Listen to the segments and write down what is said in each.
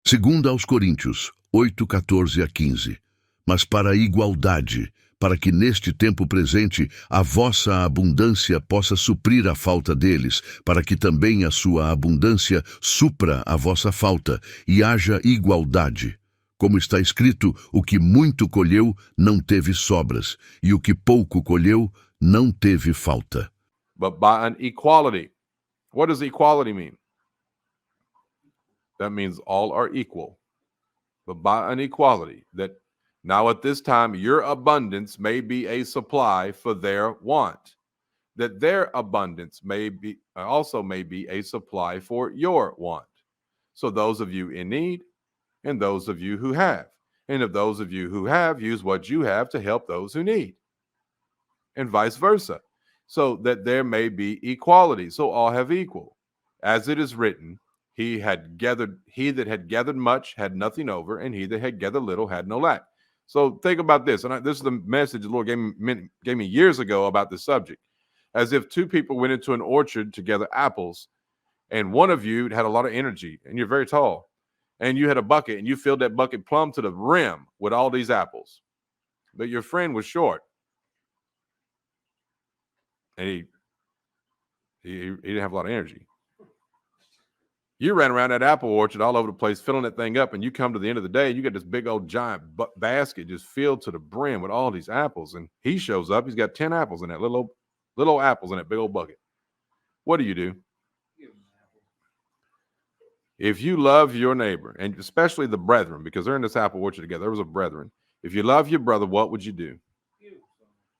Segunda aos Coríntios, 8, 14 a 15. Mas para a igualdade, para que neste tempo presente a vossa abundância possa suprir a falta deles, para que também a sua abundância supra a vossa falta, e haja igualdade. Como está escrito, o que muito colheu não teve sobras, e o que pouco colheu não teve falta. But by an equality. What does equality mean? That means all are equal. But by an equality, that now at this time your abundance may be a supply for their want, that their abundance may be also may be a supply for your want. So those of you in need and those of you who have. And if those of you who have, use what you have to help those who need. And vice versa. So that there may be equality. So all have equal. As it is written, he that had gathered much had nothing over, and he that had gathered little had no lack. So think about this. And this is the message the Lord gave me years ago about this subject. As if two people went into an orchard to gather apples, and one of you had a lot of energy, and you're very tall, and you had a bucket, and you filled that bucket plumb to the rim with all these apples. But your friend was short, and he didn't have a lot of energy. You ran around that apple orchard all over the place, filling that thing up, and you come to the end of the day, and you get this big old giant basket just filled to the brim with all these apples. And he shows up, he's got 10 apples in that little apples in that big old bucket. What do? If you love your neighbor, and especially the brethren, because they're in this apple orchard together, there was a brethren. If you love your brother, what would you do?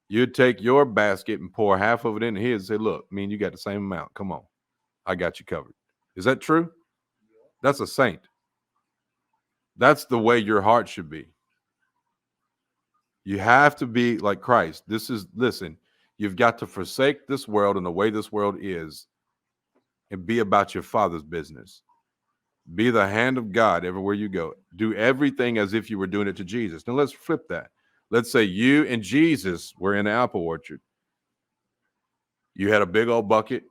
You'd take your basket and pour half of it into his and say, look, me and you got the same amount. Come on. I got you covered. Is that true? That's a saint. That's the way your heart should be. You have to be like Christ. Listen, you've got to forsake this world and the way this world is and be about your Father's business. Be the hand of God everywhere you go. Do everything as if you were doing it to Jesus. Now let's flip that. Let's say you and Jesus were in the apple orchard. You had a big old bucket.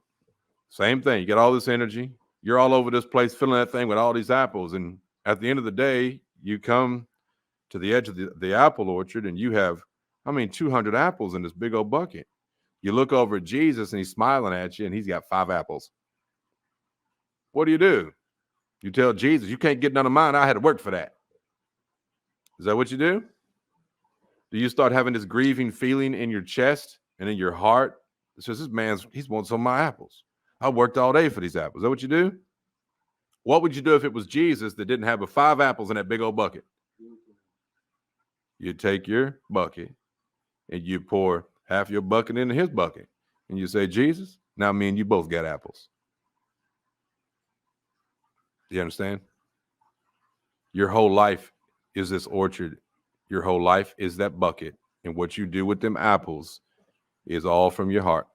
Same thing. You got all this energy. You're all over this place filling that thing with all these apples. And at the end of the day, you come to the edge of the apple orchard and you have, 200 apples in this big old bucket. You look over at Jesus and he's smiling at you and he's got 5 apples. What do? You tell Jesus, you can't get none of mine. I had to work for that. Is that what you do? Do you start having this grieving feeling in your chest and in your heart? It says, he's wanting some of my apples. I worked all day for these apples. Is that what you do? What would you do if it was Jesus that didn't have 5 apples in that big old bucket? You take your bucket and you pour half your bucket into his bucket. And you say, Jesus, now me and you both got apples. You understand? Your whole life is this orchard. Your whole life is that bucket. And what you do with them apples is all from your heart.